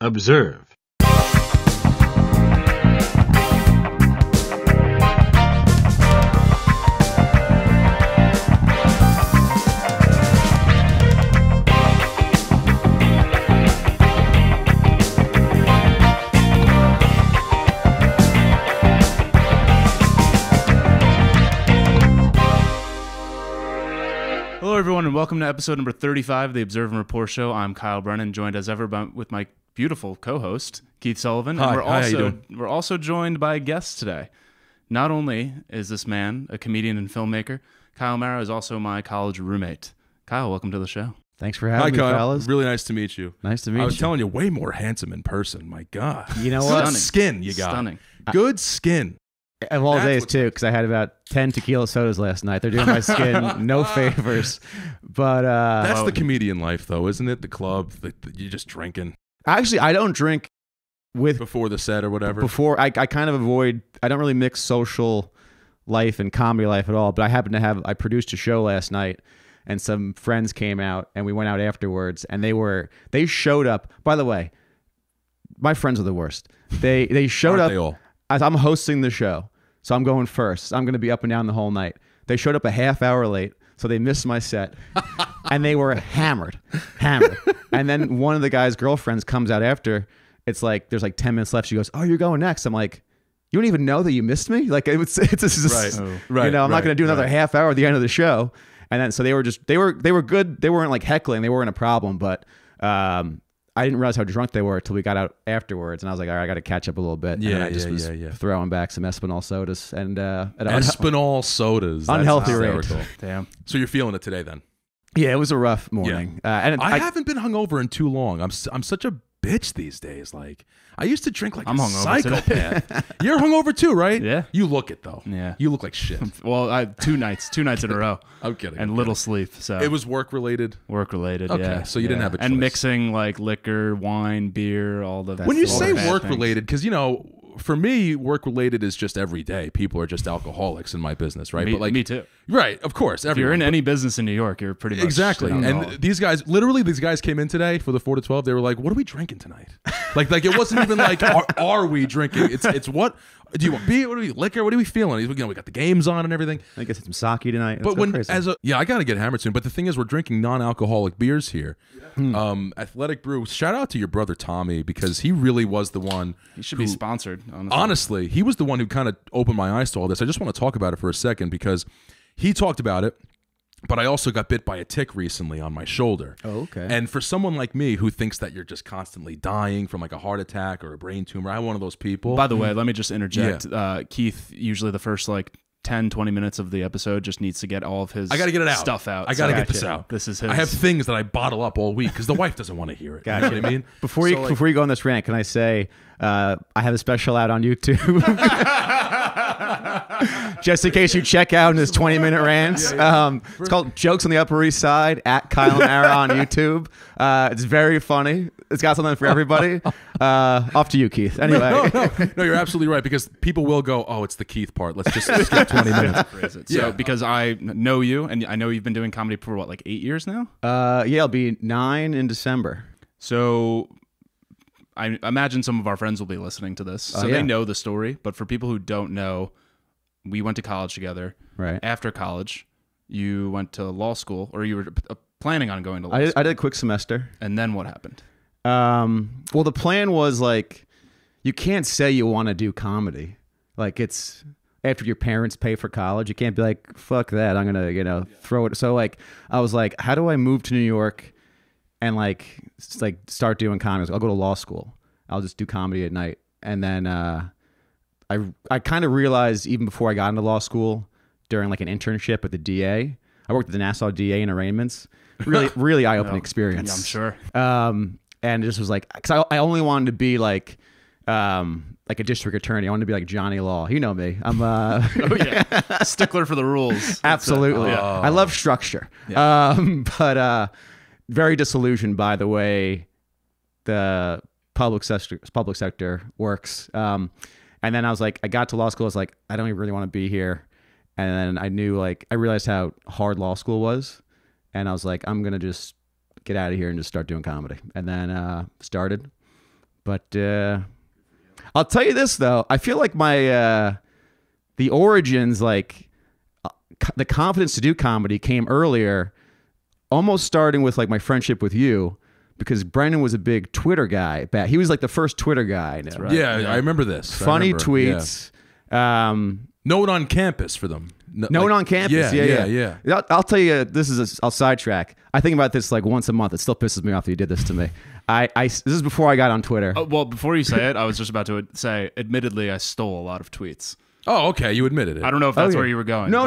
Observe. Hello, everyone, and welcome to episode number 35 of the Observe and Rapport Show. I'm Kyle Brennan, joined as ever with my beautiful co-host, Keith Sullivan. Hi, and how you doing? we're also joined by a guest today. Not only is this man a comedian and filmmaker, Kyle Mara is also my college roommate. Kyle, welcome to the show. Thanks for having me, Kyle. fellas. Really nice to meet you. Nice to meet you. I was telling you, way more handsome in person. My God. You know Good what? skin you got. Stunning. Good skin. Of all That's days, what's- too, because I had about 10 tequila sodas last night. They're doing my skin no favors. But That's the comedian life, though, isn't it? The club, you're just drinking actually, I don't drink with before the set or whatever. before. I kind of avoid, I don't really mix social life and comedy life at all. But I produced a show last night, and some friends came out, and we went out afterwards, and they showed up. By the way, my friends are the worst. They showed Aren't up they all? as I'm hosting the show. So I'm going first. I'm going to be up and down the whole night. They showed up a half hour late, so they missed my set. And they were hammered. And then one of the guy's girlfriends comes out after. It's like, there's like 10 minutes left. She goes, "Oh, you're going next." I'm like, "You don't even know that you missed me?" Like, it's just, Right. Right. you know, I'm not going to do another right. half hour at the end of the show. And then, so they were good. They weren't like heckling. They weren't a problem, but, I didn't realize how drunk they were until we got out afterwards, and I was like, "All right, I got to catch up a little bit." And then I just was throwing back some Espinal sodas and Espinal sodas. That's unhealthy rate. hysterical. Damn. So you're feeling it today, then? Yeah, it was a rough morning. And I haven't been hungover in too long. I'm such a bitch these days. Like, I used to drink like I'm a hungover today. psychopath. You're hungover too, right? Yeah. You look it though. Yeah. You look like shit. Well, two nights in a row. I'm kidding. And I'm little kidding. sleep. So It was work related. work related. Okay, Yeah. so you didn't have a And choice. mixing like liquor, wine, beer, all the. When you all the say bad work things. related, because for me, work related is just every day. People are just alcoholics in my business, right? Me too. Right, of course. If you're everyone, in but- any business in New York, you're pretty much exactly. an And alcoholic. these guys came in today for the 4 to 12. They were like, "What are we drinking tonight?" like it wasn't even like, "Are we drinking?" It's what do you want? Beer? What are we liquor? What are we feeling? You know, we got the games on and everything. I guess some sake tonight. But I gotta get hammered soon. But the thing is, we're drinking non-alcoholic beers here. Athletic Brew. Shout out to your brother Tommy, because he really was the one. He should be sponsored. Honestly, he was the one who kind of opened my eyes to all this. I just want to talk about it for a second, because he talked about it, but I also got bit by a tick recently on my shoulder. Oh, okay. And for someone like me who thinks that you're just constantly dying from like a heart attack or a brain tumor, I'm one of those people. By the way, let me just interject. Keith, usually the first like 10, 20 minutes of the episode just needs to get all of his I got to get it out. stuff out. I got to So get this out. This is his. I have things that I bottle up all week because the wife doesn't want to hear it. Gotcha. You know what I mean? Before you go on this rant, can I say I have a special out on YouTube? Just in case you check out his 20-minute rants. It's called Jokes on the Upper East Side at Kyle Mara on YouTube. It's very funny. It's got something for everybody. Off to you, Keith. Anyway. No, you're absolutely right, because people will go, "Oh, it's the Keith part. Let's just skip 20 minutes." So because I know you, and I know you've been doing comedy for what, like 8 years now? Yeah, it'll be 9 in December. So I imagine some of our friends will be listening to this, so yeah. they know the story. But for people who don't know, we went to college together. Right. After college, you went to law school, or you were planning on going to law school. I did a quick semester. And then what happened? Well, the plan was like, you can't say you want to do comedy. Like, it's after your parents pay for college. You can't be like, "Fuck that, I'm going to, throw it." So like, I was like, how do I move to New York and like start doing comedy? I was like, I'll go to law school. I'll just do comedy at night. And then I kind of realized, even before I got into law school, during like an internship at the DA, I worked at the Nassau DA in arraignments. Really eye-opening experience. Yeah, I'm sure. And it just was like, because I only wanted to be like a district attorney. I wanted to be like Johnny Law. You know me. I'm Oh yeah, stickler for the rules. absolutely. I love structure. But very disillusioned by the way the public sector works. And then I was like, I got to law school. I was like, I don't even really want to be here. And then I realized how hard law school was. And I was like, I'm going to just get out of here and just start doing comedy. And then started, But I'll tell you this though, I feel like my the origins, like the confidence to do comedy, came earlier, almost starting with like my friendship with you. Because Brendan was a big Twitter guy. He was like the first Twitter guy. I know. Right. Yeah, I remember this. Funny tweets. Yeah. No one on campus for them. No one on campus. Yeah. I'll tell you, I'll sidetrack. I think about this like once a month. It still pisses me off that you did this to me. This is before I got on Twitter. Well, before you say it, I was just about to say, admittedly, I stole a lot of tweets. Oh, okay. You admitted it. I don't know if that's where you were going. No.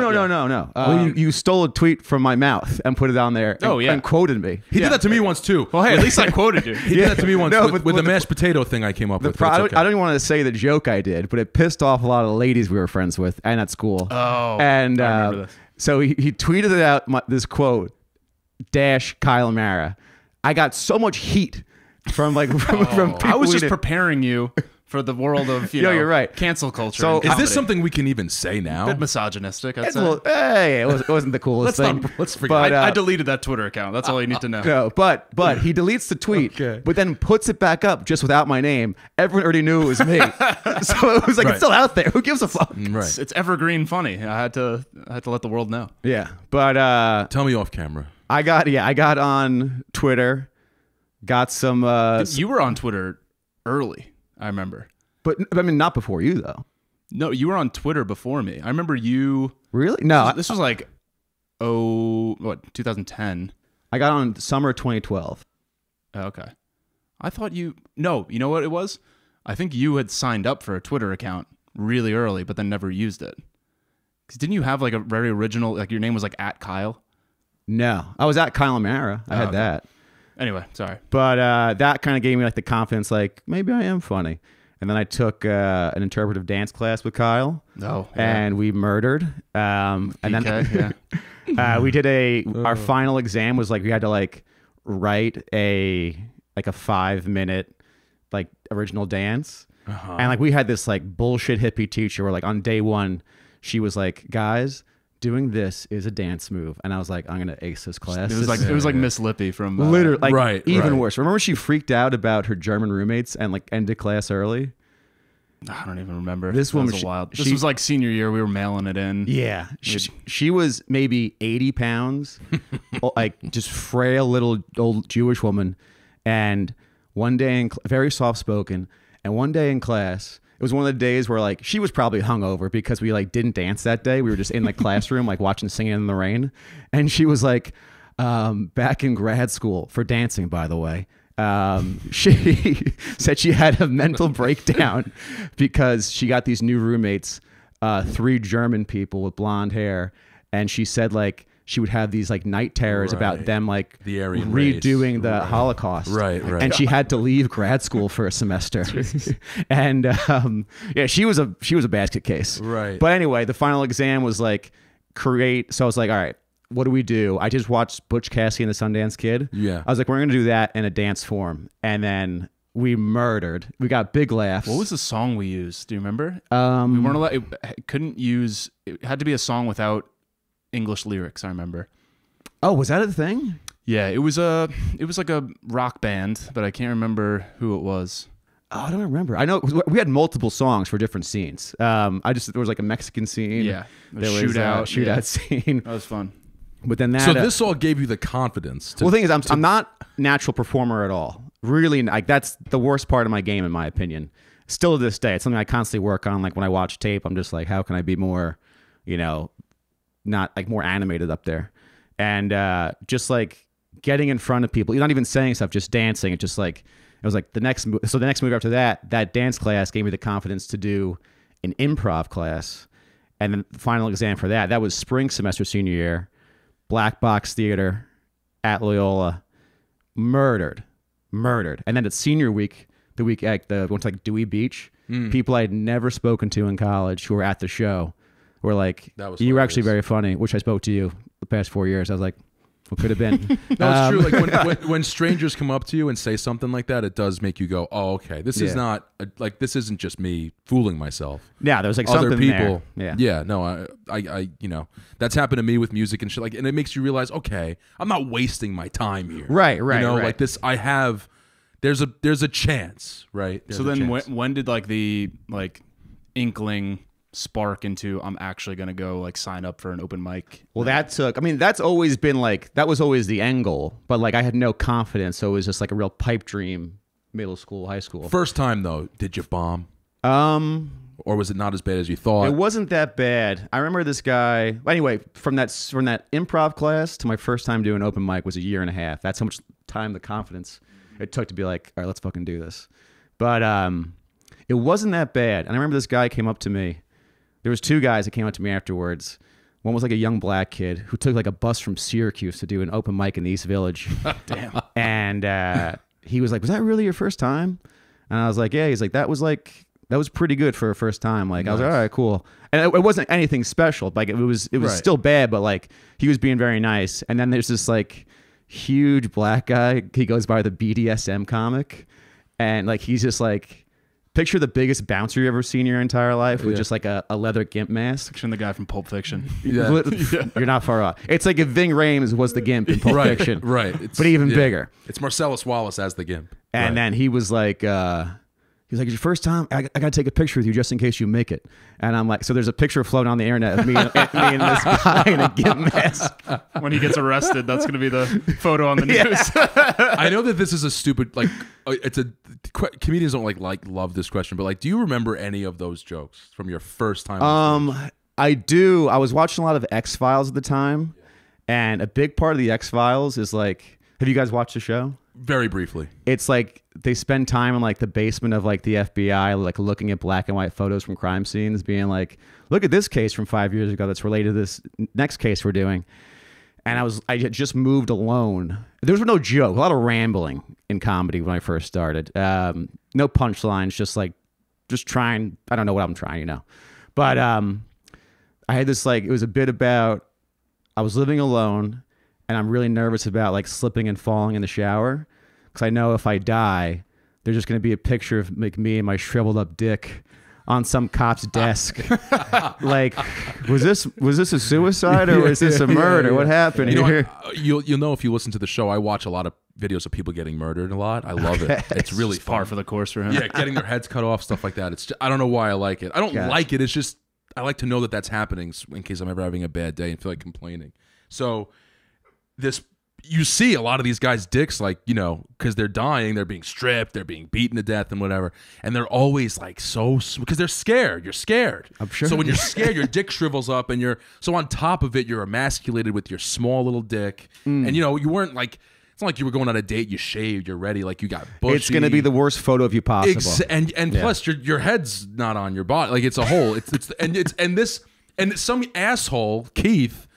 You stole a tweet from my mouth and put it on there and quoted me. He did that to me once, too. Well, hey, at least I quoted you. He did that to me once with the mashed potato thing I came up with. I don't even want to say the joke I did, but it pissed off a lot of the ladies we were friends with and at school. Oh, and I remember this. So he tweeted it out, this quote, Kyle Mara. I got so much heat from people. I was just preparing you for the world of you're right. Cancel culture. So and is this something we can even say now? A bit misogynistic. I'd say. It wasn't the coolest thing. Let's forget. But, I deleted that Twitter account. That's all you need to know. No, but he deletes the tweet, but then puts it back up just without my name. Everyone already knew it was me, so it was like it's still out there. Who gives a fuck? Right. It's evergreen funny. I had to let the world know. Yeah, but tell me off camera. I got on Twitter, got some. You were on Twitter early. I remember. But I mean, not before you though. No, you were on Twitter before me. I remember you. Really? No, this was like, 2010. I got on summer 2012. Okay. I thought you. No, you know what it was? I think you had signed up for a Twitter account really early, but then never used it. Because didn't you have like a very original? Like your name was like @Kyle. No, I was at Kyle Mara. I had that. Anyway, sorry. But that kind of gave me like the confidence, like maybe I am funny. And then I took an interpretive dance class with Kyle. Oh, and we murdered. And then we did our final exam was like we had to like write a 5-minute like original dance. And like we had this like bullshit hippie teacher where like on day one she was like, guys, doing this is a dance move, and I was like, I'm gonna ace this class. It was like Miss Lippy from literally like even worse. Remember she freaked out about her German roommates and like ended class early. I don't even remember. This woman was wild. This was like senior year. We were mailing it in. Yeah, she was maybe 80 pounds, like just frail little old Jewish woman, and one day very soft spoken, and one day in class. It was one of the days where like she was probably hungover because we like didn't dance that day. We were just in the classroom like watching Singing in the Rain, and she was like, back in grad school for dancing, by the way. She said she had a mental breakdown because she got these new roommates, 3 German people with blonde hair, and she said like she would have these like night terrors about them like the Aryan redoing race. the Holocaust. Right. And she had to leave grad school for a semester. And she was a basket case. Right. But anyway, the final exam was like so I was like, all right, what do we do? I just watched Butch Cassidy and the Sundance Kid. Yeah. I was like, we're going to do that in a dance form. And then we murdered. We got big laughs. What was the song we used? Do you remember? We weren't allowed. It had to be a song without English lyrics. I remember. Oh, was that a thing? Yeah, it was like a rock band, but I can't remember who it was. Oh, I don't remember. I know we had multiple songs for different scenes. There was like a Mexican scene. Yeah, there was shootout scene. That was fun. But then so this all gave you the confidence. The thing is, I'm not a natural performer at all. Really, like that's the worst part of my game, in my opinion. Still to this day, it's something I constantly work on. Like when I watch tape, I'm just like, how can I be more, not like more animated up there, and just like getting in front of people. You're not even saying stuff, just dancing. It's just like it was like the next. So the next move after that dance class gave me the confidence to do an improv class, and then the final exam for that was spring semester senior year. Black Box Theater at Loyola, murdered. And then at senior week, the week at went to like Dewey Beach, people I had never spoken to in college who were at the show were like, you were actually very funny, which I spoke to you the past 4 years. I was like, what could have been? No, it's true. Like when strangers come up to you and say something like that, it does make you go, "Oh, okay. This is not like this isn't just me fooling myself." Yeah, there's like other something people. There. Yeah. No, I that's happened to me with music and shit. Like, and it makes you realize, okay, I'm not wasting my time here. Right. Like this, there's a chance, right? So then when did like the inkling spark into I'm actually going to go like sign up for an open mic? Well, that took, I mean, that's always been like, that was always the end goal, but like I had no confidence. So it was just like a real pipe dream, middle school, high school. First time though, did you bomb? Or was it not as bad as you thought? It wasn't that bad. I remember this guy, anyway, from that improv class to my first time doing open mic was a year and a half. That's how much time, the confidence it took to be like, all right, let's fucking do this. But it wasn't that bad. And I remember this guy came up to me. There was two guys that came up to me afterwards. One was like a young black kid who took like a bus from Syracuse to do an open mic in the East Village. Damn. And he was like, was that really your first time? And I was like, yeah. He's like, that was pretty good for a first time. Like, nice. I was like, all right, cool. And it wasn't anything special. Like it was right. Still bad, but like he was being very nice. And then there's this like huge black guy. He goes by the BDSM comic. And like, he's just like, picture the biggest bouncer you've ever seen in your entire life with just like a leather gimp mask. Picturing the guy from Pulp Fiction. Yeah. You're not far off. It's like if Ving Rhames was the gimp in Pulp Fiction. Right. But even bigger. It's Marcellus Wallace as the gimp. And then he was like, he's like, it's your first time? I got to take a picture with you just in case you make it. And I'm like, so there's a picture floating on the internet of me and this guy in a gimp mask. When he gets arrested, that's going to be the photo on the news. I know that this is a stupid, like, it's a, comedians don't like love this question, but like, do you remember any of those jokes from your first time? I do. I was watching a lot of X-Files at the time. And a big part of the X-Files is like, have you guys watched the show? Very briefly. It's like they spend time in like the basement of like the FBI, like looking at black and white photos from crime scenes, being like, look at this case from 5 years ago that's related to this next case we're doing. And I had just moved alone. There was no joke, a lot of rambling in comedy when I first started. No punchlines, just trying. I don't know what I'm trying, you know. But I had this like, it was a bit about, I was living alone. And I'm really nervous about like slipping and falling in the shower because I know if I die, there's just going to be a picture of like me and my shriveled up dick on some cop's desk. Like, was this a suicide or was this a murder? What happened here? You'll know if you listen to the show. I watch a lot of videos of people getting murdered a lot. I love it. It's really fun. Par for the course for him. Yeah, getting their heads cut off, stuff like that. It's just, I don't know why I like it. I don't like it. It's just I like to know that that's happening in case I'm ever having a bad day and feel like complaining. So. You see a lot of these guys' dicks, like, you know, because they're dying, they're being stripped, they're being beaten to death and whatever. And they're always like because they're scared. You're scared. I'm sure. So when you're scared, your dick shrivels up and so on top of it, you're emasculated with your small little dick. And, you know, you weren't like, it's not like you were going on a date, you shaved, you're ready, like you got bushy. It's going to be the worst photo of you possible. And plus, your head's not on your body. Like it's a hole. And some asshole, Keith,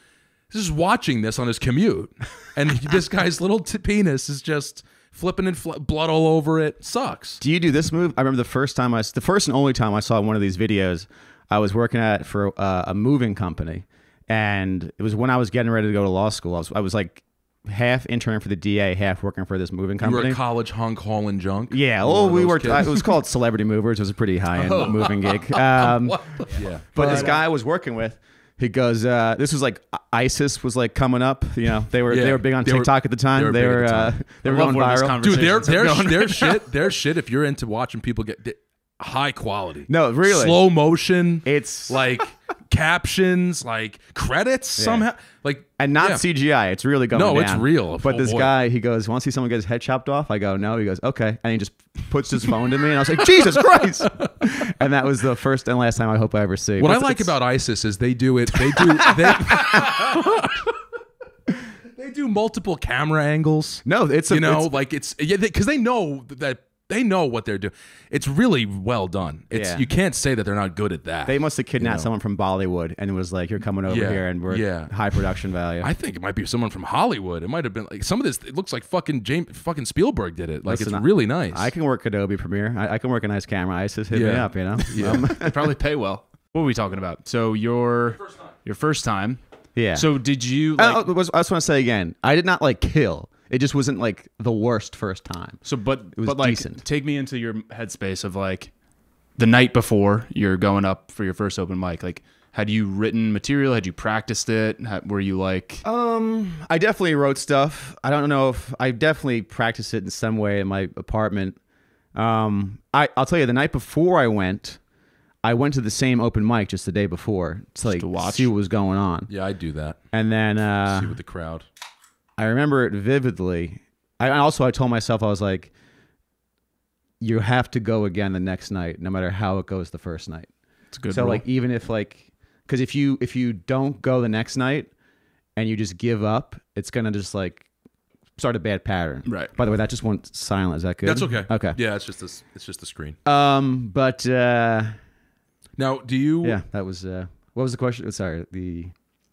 is watching this on his commute, and this guy's little penis is just flipping and blood all over it. Sucks. Do you do this move? I remember the first and only time I saw one of these videos, I was working for a moving company, and it was when I was getting ready to go to law school. I was like half interning for the DA, half working for this moving company. You were a college hunk hauling junk? Yeah. Oh, we worked. It was called Celebrity Movers. It was a pretty high-end moving gig. But this guy I was working with, he goes, this was like ISIS was like coming up. You know, they were big on TikTok at the time. They were going viral. Dude, their shit. If you're into watching people get high quality, no, really slow motion. It's like captions, like credits somehow, like and not CGI. It's really going down. No, it's real. But this guy, he goes, "Want to see someone get his head chopped off?" I go, "No." He goes, "Okay," and he just puts his phone to me, and I was like, "Jesus Christ!" And that was the first and last time I hope I ever see. What I like about ISIS is they do they do multiple camera angles. No, it's because they know that. They know what they're doing. It's really well done. You can't say that they're not good at that. They must have kidnapped someone from Bollywood and it was like, you're coming over here and we're high production value. I think it might be someone from Hollywood. It might have been like some of this. It looks like fucking Spielberg did it. Like, it's really nice. I can work Adobe Premiere. I can work a nice camera. ISIS hit me up, you know? Yeah. They probably pay well. What were we talking about? So your first time. Yeah. So did you I just want to say again, I did not like kill. It just wasn't like the worst first time. So, but it was decent. Take me into your headspace of like the night before you're going up for your first open mic. Like, Had you written material? Had you practiced it? Were you like? I definitely wrote stuff. I don't know if I definitely practiced it in some way in my apartment. I'll tell you, the night before I went to the same open mic just the day before to like watch? see what was going on. Yeah, I do that. And then See with the crowd. I remember it vividly. I told myself, I was like, you have to go again the next night, no matter how it goes the first night. It's a good. So rule. like even if like, because if you don't go the next night and you just give up, it's gonna just like start a bad pattern. Right. By the way, that just went silent. Is that good? That's okay. Okay. Yeah, it's just a screen. But Now, do you? yeah, that was what was the question? Sorry,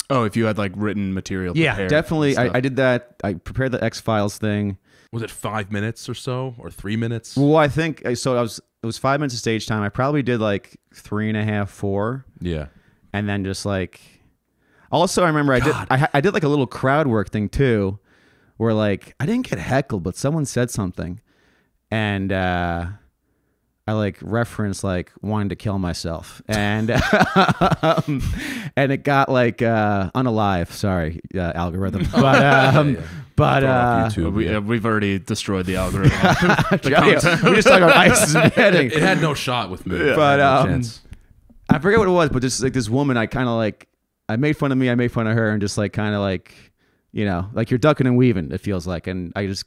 Oh, if you had like written material. yeah, prepared definitely. and stuff. I did that. I prepared the X-Files thing. Was it 5 minutes or so, or 3 minutes? Well, I think so. It was 5 minutes of stage time. I probably did like 3.5, 4, Yeah. and then just like. Also, I remember I did like a little crowd work thing too, where like I didn't get heckled, but someone said something, and I like referenced like wanting to kill myself, and and it got like unalive. Sorry, algorithm, but but we've already destroyed the algorithm. we just talked about ISIS beheading. It had no shot with me. But No chance. I forget what it was, but just like this woman, I kind of like I made fun of me, I made fun of her, and just like kind of like like you're ducking and weaving. It feels like, and I just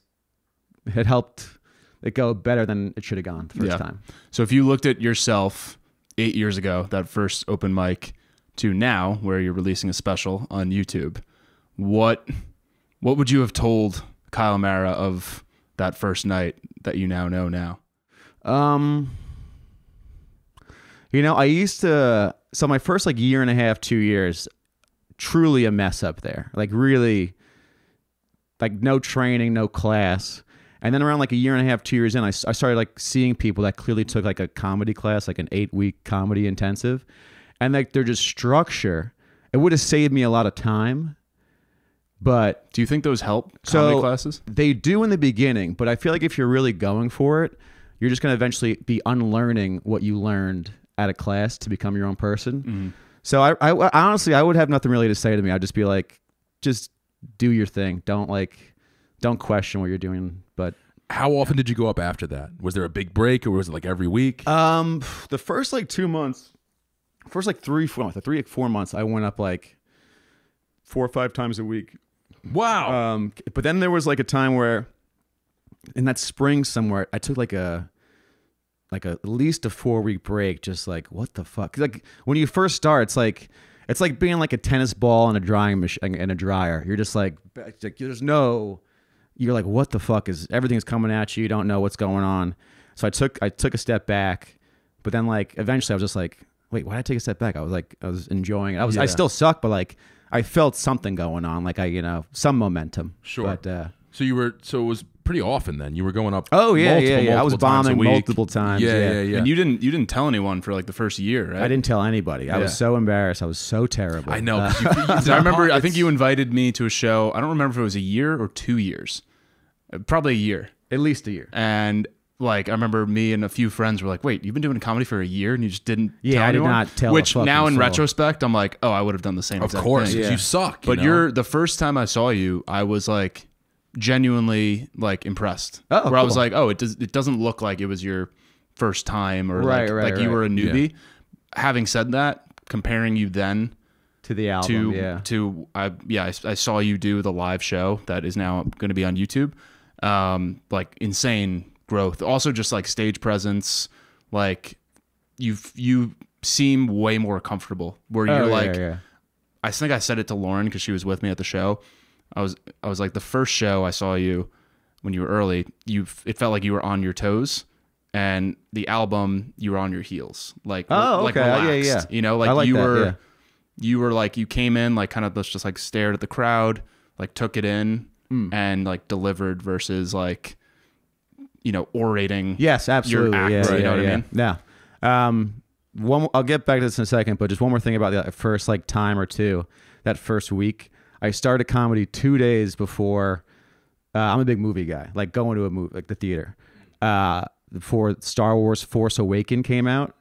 it helped it go better than it should have gone the first time. So if you looked at yourself 8 years ago, that first open mic, to now, where you're releasing a special on YouTube, what would you have told Kyle Mara of that first night that you now know now? I used to, so my first like year and a half, 2 years, truly a mess up there. Like really, like no training, no class. And then around like a year and a half, 2 years in, I started like seeing people that clearly took like a comedy class, like an 8-week comedy intensive. And like they're just structure. It would have saved me a lot of time. But do you think those help comedy classes? They do in the beginning, but I feel like if you're really going for it, you're just going to eventually be unlearning what you learned at a class to become your own person. Mm-hmm. So I honestly, I would have nothing really to say to me. I'd just be like, just do your thing. Don't question what you're doing. But how often did you go up after that? Was there a big break, or was it like every week? The first like 2 months, first like 3-4 months, I went up like 4 or 5 times a week. Wow. But then there was like a time where in that spring somewhere, I took like at least a 4-week break. Just like, what the fuck? Like when you first start, it's like being like a tennis ball in a drying machine in a dryer. You're just like you're like, what the fuck is everything's coming at you? You don't know what's going on. So I took a step back, but then like eventually I was just like, wait, why did I take a step back? I was enjoying it. I still suck, but like I felt something going on, like some momentum. Sure. But so it was pretty often then. You were going up. Oh yeah, multiple I was bombing multiple times. Yeah. And you didn't tell anyone for like the first year, right? I didn't tell anybody. I was so embarrassed. I was so terrible. I know. I remember. I think you invited me to a show. I don't remember if it was a year or 2 years. Probably a year. At least a year. And like I remember me and a few friends were like, "Wait, you've been doing comedy for a year and you just didn't?" Yeah, tell anyone? I did not tell. Which now in soul. retrospect, I'm like, "Oh, I would have done the same." Of course, thing. because you suck. But you're the first time I saw you, I was like genuinely like impressed. Oh, where cool. I was like, "Oh, it doesn't look like it was your first time or like you were a newbie." Yeah. Having said that, comparing you then to the album, I saw you do the live show that is now going to be on YouTube. Like insane growth. Also just like stage presence, like you seem way more comfortable where you're I think I said it to Lauren because she was with me at the show. I was like, the first show I saw you when you were early, it felt like you were on your toes, and the album you were on your heels, like like relaxed. You know, like, like you were like, you came in like kind of just like stared at the crowd, like took it in and like delivered versus like orating. Yes, absolutely. Your act, you know what I mean? Yeah. I'll get back to this in a second, but just one more thing about the first like time or two, that first week. I started comedy 2 days before. I'm a big movie guy, like going to a movie, like the theater. Before Star Wars Force Awakens came out.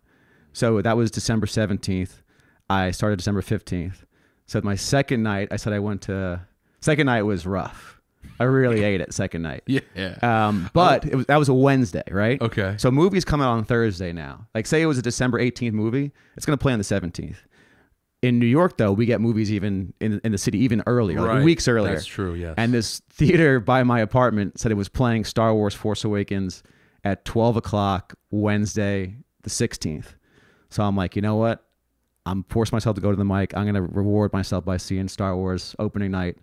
So that was December 17th. I started December 15th. So my second night, second night was rough. I really ate it second night. Yeah. But that was a Wednesday, right? Okay. So movies come out on Thursday now. Like say it was a December 18th movie, it's going to play on the 17th. In New York, though, we get movies even in the city even earlier, like weeks earlier. That's true, yes. And this theater by my apartment said it was playing Star Wars Force Awakens at 12 o'clock Wednesday the 16th. So I'm like, you know what? I'm forcing myself to go to the mic. I'm going to reward myself by seeing Star Wars opening night.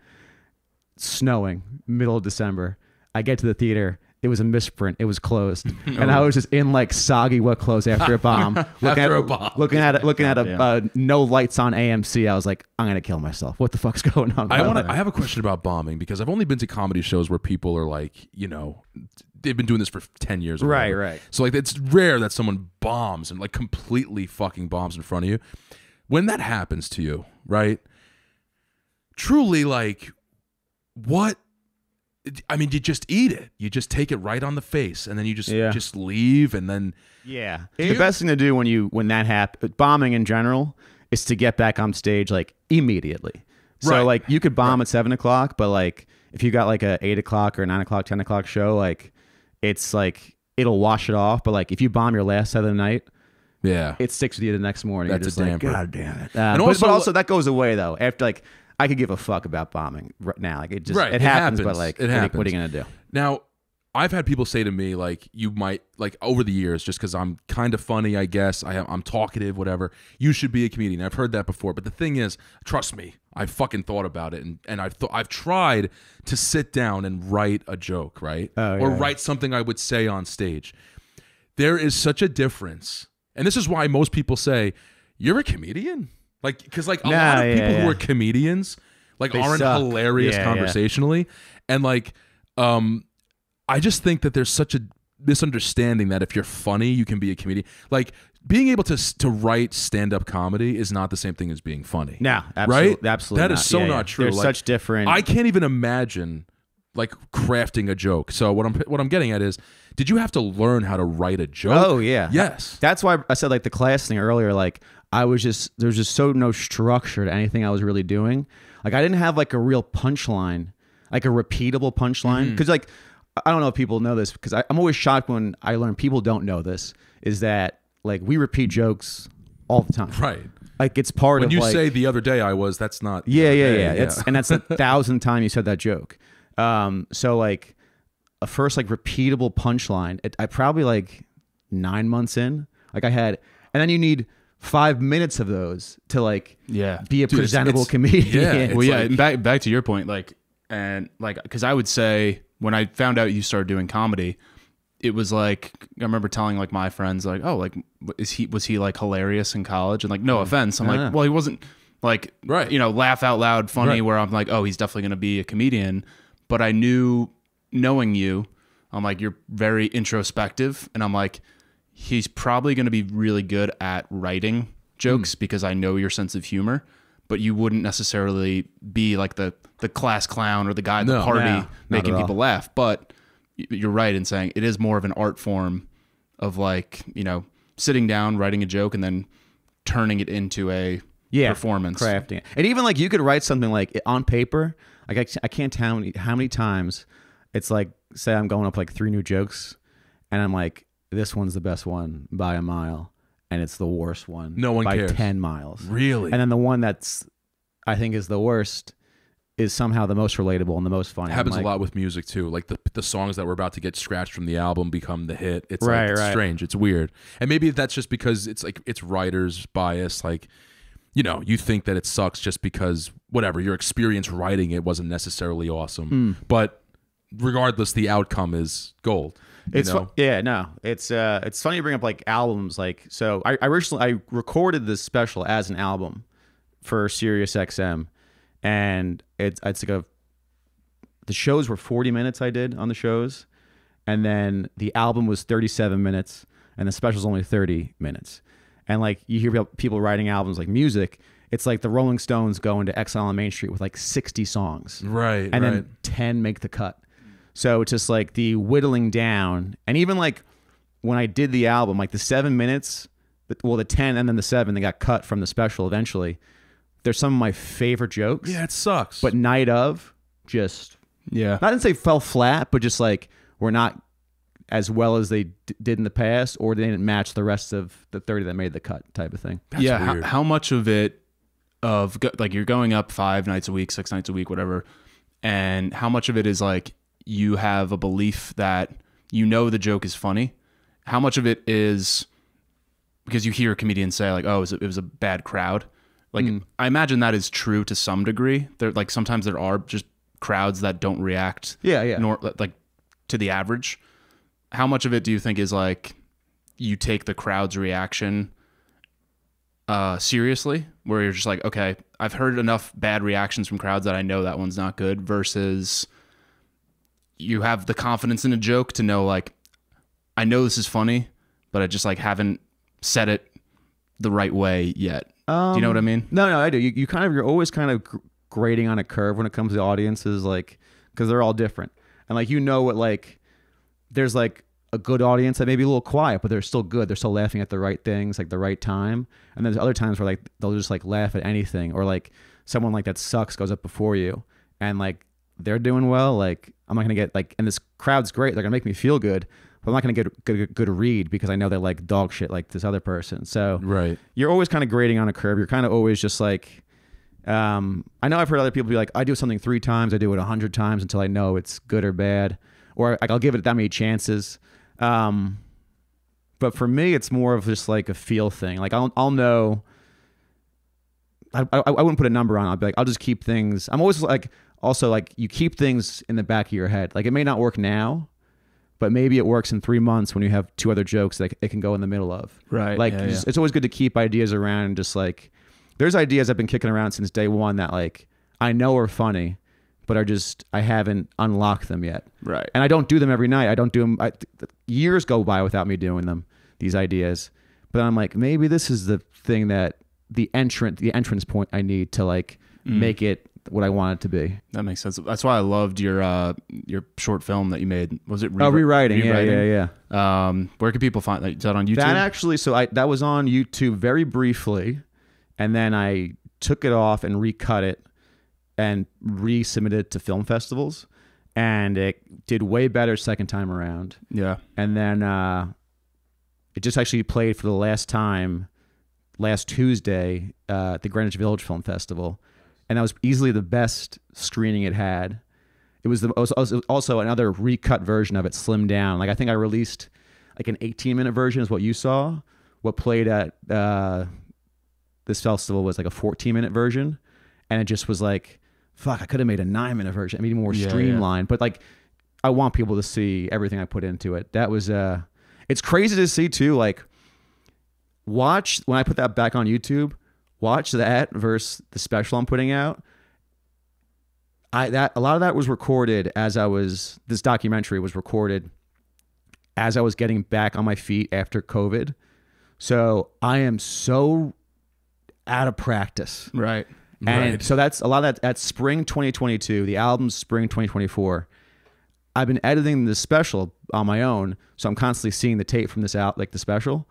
Snowing, middle of December. I get to the theater. It was a misprint. It was closed, and I was just in like soggy wet clothes after a bomb. Looking at a no lights on AMC. I was like, I'm gonna kill myself. What the fuck's going on? I have a question about bombing because I've only been to comedy shows where people are like, they've been doing this for 10 years. Or whatever. Right. So like, it's rare that someone bombs and like completely fucking bombs in front of you. When that happens to you, right? Truly, like, what? I mean, you just eat it. You just take it right on the face, and then you just leave, and then the best thing to do when that happens, bombing in general, is to get back on stage like immediately. So like you could bomb at 7 o'clock, but like if you got like a 8 o'clock or 9 o'clock, 10 o'clock show, like it's like it'll wash it off. But like if you bomb your last set of the night, it sticks with you the next morning. That's You're just a like, damper. God damn it. But also that goes away though after like. I could give a fuck about bombing right now. Like it happens, but like, what are you gonna do? Now, I've had people say to me, like, you might, like, over the years, just because I'm kind of funny, I guess, I'm talkative, whatever, you should be a comedian. I've heard that before, but the thing is, trust me, I fucking thought about it, and I've tried to sit down and write a joke, right? Or write something I would say on stage. There is such a difference, and this is why most people say, you're a comedian? Like, because like a lot of people who are comedians like they aren't suck. hilarious conversationally, and like, I just think that there's such a misunderstanding that if you're funny, you can be a comedian. Like being able to write stand-up comedy is not the same thing as being funny. No, absolutely, right? Absolutely, that is so not true. There's like, such different. I can't even imagine like crafting a joke. So what I'm getting at is, did you have to learn how to write a joke? Oh yeah, yes. That's why I said like the class thing earlier. Like there's just so no structure to anything I was really doing. Like I didn't have like a real punchline, like a repeatable punchline. Because like I don't know if people know this, because I'm always shocked when I learn people don't know this, is that like we repeat jokes all the time. Right. Like it's part when of you like, say the other day I was, that's not. Yeah. And that's the 1,000th time you said that joke. So like a first like repeatable punchline, I probably like 9 months in, like I had, and then you need 5 minutes of those to like be a presentable comedian. Yeah. Well, yeah. Like, and back to your point, like, and like, because I would say when I found out you started doing comedy, it was like I remember telling like my friends like, oh, like was he like hilarious in college? And like, no offense, I'm like, well, he wasn't like laugh out loud funny where I'm like, oh, he's definitely gonna be a comedian. But I knew, knowing you, I'm like, you're very introspective, and I'm like, he's probably gonna be really good at writing jokes because I know your sense of humor, but you wouldn't necessarily be like the class clown or the guy at the party making people laugh. But you're right in saying it is more of an art form of like, sitting down, writing a joke, and then turning it into a performance. Crafting it. And even like you could write something like on paper. Like I can't tell how many times it's like, say I'm going up like 3 new jokes and I'm like, this one's the best one by a mile, and it's the worst one no one by cares. 10 miles. Really? And then the one that's I think is the worst is somehow the most relatable and the most funny. It happens a lot with music too. Like the songs that were about to get scratched from the album become the hit. It's like it's strange. It's weird. And maybe that's just because it's like it's writer's bias. Like, you think that it sucks just because whatever your experience writing it wasn't necessarily awesome. But regardless, the outcome is gold. It's it's funny you bring up like albums. Like, so I recorded this special as an album for Sirius XM, and it's like the shows were 40 minutes I did on the shows, and then the album was 37 minutes, and the special's only 30 minutes. And like you hear about people writing albums like music, it's like the Rolling Stones going to Exile on Main Street with like 60 songs, right? And then 10 make the cut. So it's just like the whittling down, and even like when I did the album, like the 7 minutes the 10 and then the 7 that got cut from the special eventually. They're some of my favorite jokes. Yeah, it sucks. But night of, just Yeah. not to say fell flat, but just like we're not as well as they did in the past, or they didn't match the rest of the 30 that made the cut type of thing. That's weird. How much of it like you're going up 5 nights a week, 6 nights a week, whatever, and how much of it is like you have a belief that you know the joke is funny? How much of it is because you hear comedians say like, "Oh, it was a bad crowd." Like I imagine that is true to some degree. There like sometimes there are just crowds that don't react. Yeah. Nor like to the average. How much of it do you think is like you take the crowd's reaction seriously, where you're just like, okay, I've heard enough bad reactions from crowds that I know that one's not good, versus you have the confidence in a joke to know like, I know this is funny, but I just like haven't said it the right way yet. Do you know what I mean? No, I do. You're always kind of grading on a curve when it comes to audiences, like, because they're all different. And like, what like, there's like a good audience that may be a little quiet, but they're still good. They're still laughing at the right things, like the right time. And then there's other times where like they'll just like laugh at anything, or like someone like that sucks goes up before you, and like they're doing well. Like I'm not gonna get like, and this crowd's great. They're gonna make me feel good, but I'm not gonna get a good read because I know they're like dog shit like this other person. So right, you're always kind of grading on a curve. You're kind of always just like, I know I've heard other people be like, I do something 3 times, I do it 100 times until I know it's good or bad, or like I'll give it that many chances. But for me, it's more of just like a feel thing. Like I'll know. I wouldn't put a number on it. I'll be like, I'll just keep things. I'm always like, also like you keep things in the back of your head. Like it may not work now, but maybe it works in 3 months when you have 2 other jokes that it can go in the middle of. Right. Like it's always good to keep ideas around, and just like, there's ideas I've been kicking around since day one that like I know are funny, but are just, I haven't unlocked them yet. Right. And I don't do them every night. I don't do them. Years go by without me doing them, these ideas. But I'm like, maybe this is the thing that the entrance point I need to like make it what I want it to be. That makes sense. That's why I loved your short film that you made. Was it rewriting? Yeah. Where can people find that? Is that on YouTube? That actually, that was on YouTube very briefly, and then I took it off and recut it and resubmitted it to film festivals, and it did way better second time around. Yeah. And then it just actually played for the last time last Tuesday at the Greenwich Village Film Festival, and that was easily the best screening it had. It was also another recut version of it, slimmed down. Like I think I released like an 18-minute version is what you saw. What played at this festival was like a 14-minute version, and it just was like, fuck, I could have made a 9-minute version, maybe more streamlined. But like, I want people to see everything I put into it. That was it's crazy to see too. Like, watch when I put that back on YouTube. Watch that versus the special I'm putting out. A lot of that was recorded as this documentary was recorded as I was getting back on my feet after COVID. So I am so out of practice. Right. And so that's a lot of that's spring 2022. The album's spring 2024. I've been editing the special on my own, so I'm constantly seeing the tape from this out, like the special.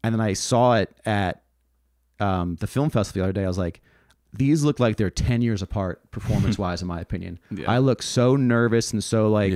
And then I saw it at the film festival the other day. I was like, these look like they're 10 years apart performance-wise, in my opinion. Yeah. I look so nervous and so like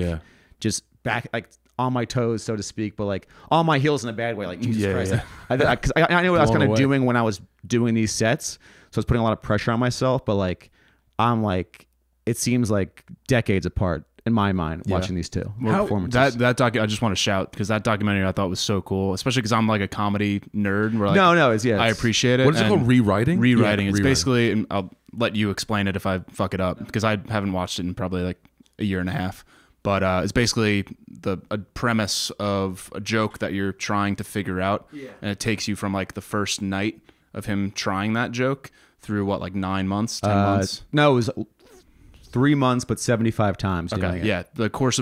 just back like on my toes, so to speak, but like on my heels in a bad way. Like, Jesus Christ. Yeah. Because I knew what I was kind of doing when I was doing these sets. So I was putting a lot of pressure on myself, but like, I'm like, it seems like decades apart in my mind watching these two performances. I just want to shout because that documentary I thought was so cool, especially because I'm like a comedy nerd. Where like, I appreciate it. What is it called? Rewriting? Rewriting. It's basically, and I'll let you explain it if I fuck it up because I haven't watched it in probably like a year and a half. But it's basically a premise of a joke that you're trying to figure out, and it takes you from like the first night of him trying that joke through what, like 9 months, 10 months? No, it was 3 months, but 75 times. Okay, yeah.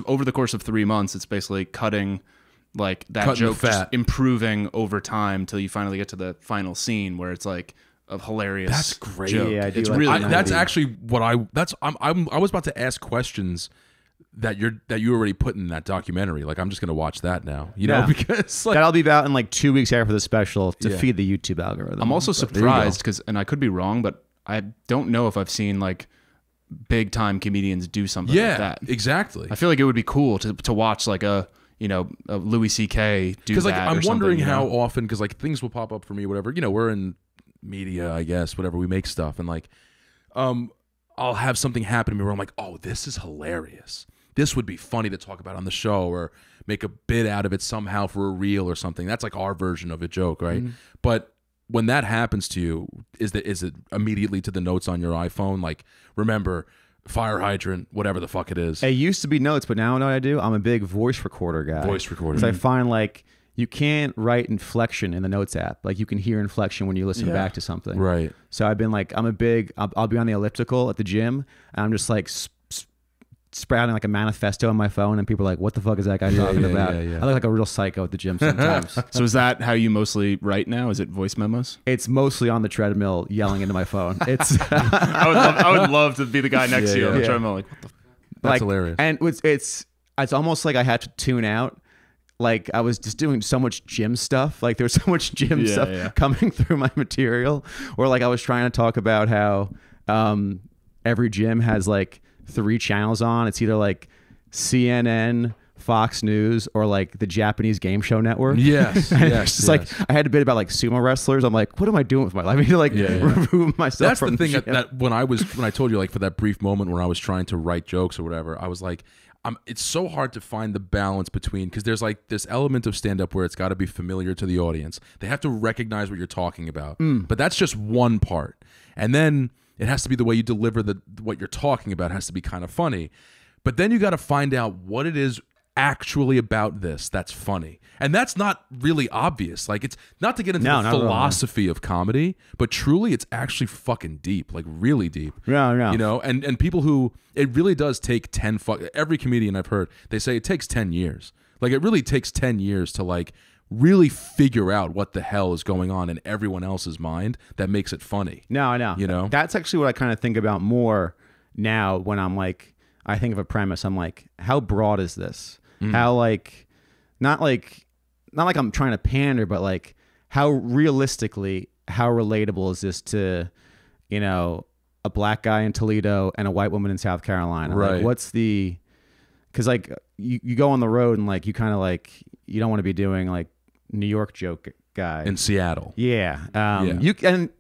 Over the course of 3 months, it's basically cutting like that joke, just improving over time till you finally get to the final scene where it's like a hilarious. That's great. Joke. Yeah, it's really. That's actually what I was about to ask questions that you already put in that documentary. Like, I'm just gonna watch that now, you know, Yeah. because like, That'll be out in like 2 weeks after the special to Yeah. feed the YouTube algorithm. I'm also But there you go. surprised because, and I could be wrong, but I don't know if I've seen like big time comedians do something like that. exactly. I feel like it would be cool to watch like a Louis C.K. do that. Because like I'm or something, wondering you know? how often, because like things will pop up for me, whatever. You know, we're in media, I guess, whatever. We make stuff, and like, I'll have something happen to me where I'm like, oh, this is hilarious. This would be funny to talk about on the show, or make a bit out of it somehow for a reel or something. That's like our version of a joke, right? But when that happens to you, is it immediately to the notes on your iPhone? Like, remember, fire hydrant, whatever the fuck it is. It used to be notes, but now I know what I do. I'm a big voice recorder guy. Voice recorder. Because I find like you can't write inflection in the notes app. Like you can hear inflection when you listen back to something. Right. So I've been like, I'll be on the elliptical at the gym, and I'm just like sprouting like a manifesto on my phone, and people are like, what the fuck is that guy talking about? Yeah. I look like a real psycho at the gym sometimes. So is that how you mostly write now? Is it voice memos? It's mostly on the treadmill yelling into my phone. It's I would love to be the guy next to you on the yeah. treadmill. Like, what the That's hilarious. And it's almost like I had to tune out. Like I was just doing so much gym stuff. Like there was so much gym stuff coming through my material. Or like I was trying to talk about how every gym has like 3 channels on. It's either like CNN, Fox News, or like the Japanese game show network. Yes. And yes. it's just like I had a bit about like sumo wrestlers. I'm like, what am I doing with my life? I need to like remove myself That's from the thing gym. that when I told you, like, for that brief moment when I was trying to write jokes or whatever, I was like, it's so hard to find the balance between, because there's like this element of stand-up where it's got to be familiar to the audience. They have to recognize what you're talking about, but that's just one part. And then it has to be the way you deliver what you're talking about has to be kind of funny. But then you got to find out what it is actually about this that's funny. And that's not really obvious. Like, it's not to get into the philosophy of comedy, but truly it's actually fucking deep, like really deep. Yeah. You know, and people who, it really does take every comedian I've heard, they say it takes 10 years. Like, it really takes 10 years to like really figure out what the hell is going on in everyone else's mind that makes it funny. No, I know. You know? That's actually what I kind of think about more now when I'm like, I think of a premise. I'm like, how broad is this? How like, not like I'm trying to pander, but like how realistically, how relatable is this to, you know, a black guy in Toledo and a white woman in South Carolina? Right. Like, what's the, because like you go on the road and like you kind of like, you don't want to be doing like New York joke guy In Seattle. Yeah.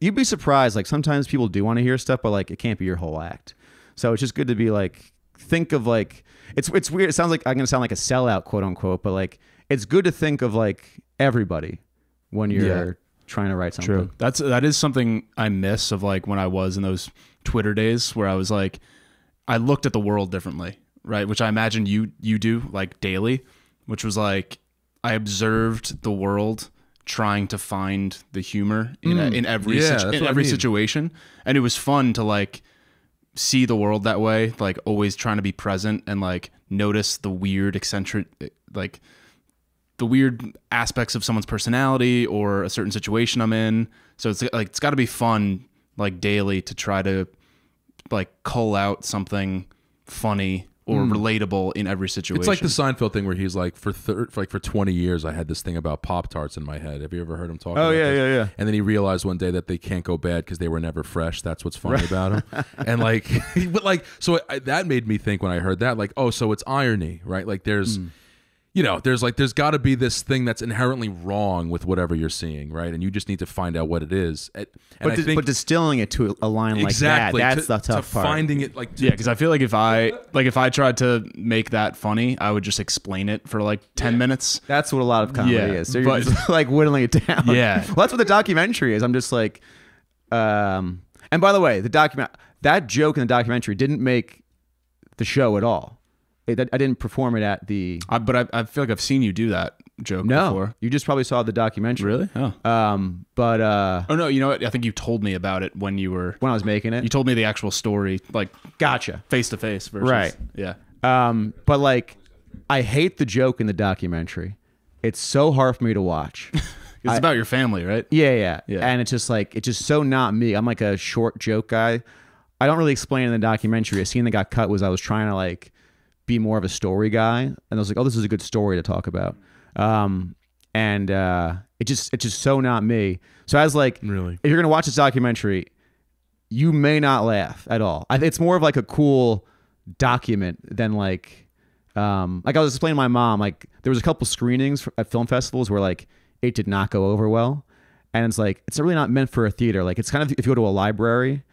You'd be surprised. Like sometimes people do want to hear stuff, but like it can't be your whole act. So it's just good to be like, think of like, it's weird. It sounds like I'm going to sound like a sellout, quote unquote, but like, it's good to think of like everybody when you're trying to write something. True. That is something I miss of like when I was in those Twitter days where I was like, I looked at the world differently, right? Which I imagine you do like daily, which was like, I observed the world trying to find the humor in every situation, and it was fun to like see the world that way, like always trying to be present and like notice the weird eccentric, like the weird aspects of someone's personality or a certain situation I'm in. So it's like it's got to be fun like daily to try to like cull out something funny or relatable in every situation. It's like the Seinfeld thing where he's like, for 20 years, I had this thing about Pop-Tarts in my head. Have you ever heard him talk about this? Yeah. And then he realized one day that they can't go bad because they were never fresh. That's what's funny about them. And like, but like, so that made me think when I heard that, like, oh, so it's irony, right? Like there's, you know, there's got to be this thing that's inherently wrong with whatever you're seeing, right? And you just need to find out what it is. But distilling it to a line like that, that's the tough part. Finding it like, because I feel like if I tried to make that funny, I would just explain it for like 10 minutes. That's what a lot of comedy is. So you're just like whittling it down. Yeah. Well, that's what the documentary is. I'm just like, and by the way, that joke in the documentary didn't make the show at all. I didn't perform it at the. But I feel like I've seen you do that joke before. You just probably saw the documentary. Really? Oh. Oh no, you know what? I think you told me about it when I was making it. You told me the actual story, like Gotcha. face to face versus Right. Yeah. But like, I hate the joke in the documentary. It's so hard for me to watch. It's about your family, right? Yeah. And it's just like, it's just so not me. I'm like a short joke guy. I don't really explain in the documentary. A scene that got cut was I was trying to like be more of a story guy, and I was like, oh, this is a good story to talk about. It's just so not me. So I was like, Really? if you're gonna watch this documentary, you may not laugh at all. It's more of like a cool document than like I was explaining to my mom, like there was a couple screenings at film festivals where like it did not go over well, and it's like it's really not meant for a theater. Like it's kind of if you go to a library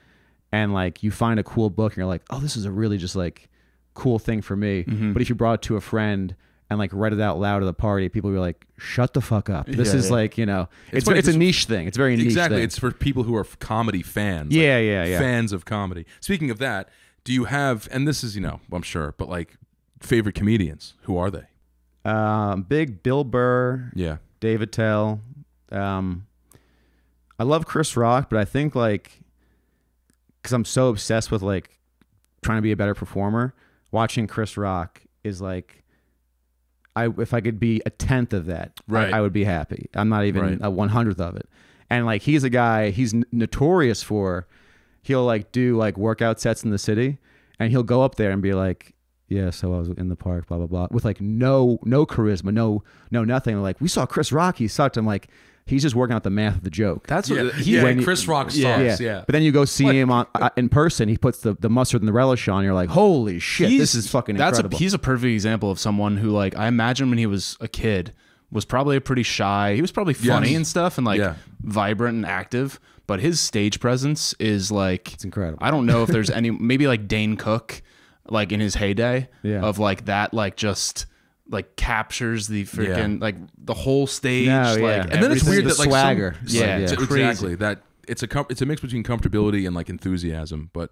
and like you find a cool book and you're like, oh, this is a really just like cool thing for me. But if you brought it to a friend and like read it out loud at the party, people were like, shut the fuck up. This is like, you know, it's a niche thing. It's very niche exactly. thing. It's for people who are comedy fans. Yeah, like fans of comedy. Speaking of that, do you have, and this is, you know, I'm sure, but like favorite comedians? Who are they? Big Bill Burr. Yeah. Dave Attell. I love Chris Rock, but I think like, because I'm so obsessed with like trying to be a better performer, watching Chris Rock is like, if I could be a 10th of that, right, I would be happy. I'm not even a 100th of it. And like he's a guy, he's notorious for, he'll like do like workout sets in the city, and he'll go up there and be like, yeah, so I was in the park, blah blah blah, with like no charisma, no nothing. Like, we saw Chris Rock, he sucked. I'm like, he's just working out the math of the joke. That's what Chris Rock sucks. Yeah. But then you go see him on in person. He puts the mustard and the relish on. You're like, holy shit, this is fucking incredible. He's a perfect example of someone who, like, I imagine when he was a kid was probably pretty shy. He was probably funny and stuff and like vibrant and active. But his stage presence is like, it's incredible. I don't know if there's any, maybe like Dane Cook, like in his heyday of like that, like just like captures the freaking like the whole stage, like, and then it's weird that like swagger, exactly that it's a mix between comfortability and like enthusiasm. But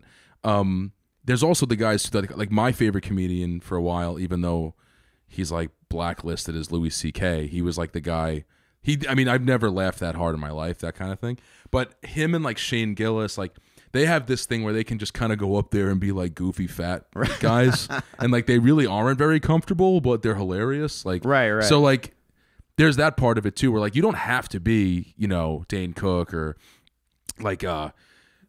there's also the guys that like my favorite comedian for a while, even though he's like blacklisted as Louis C.K. He was like the guy. I mean, I've never laughed that hard in my life, that kind of thing. But him and like Shane Gillis, like they have this thing where they can just kind of go up there and be like goofy fat guys, and like they really aren't very comfortable, but they're hilarious. Like right. So like there's that part of it too, where like you don't have to be, you know, Dane Cook or like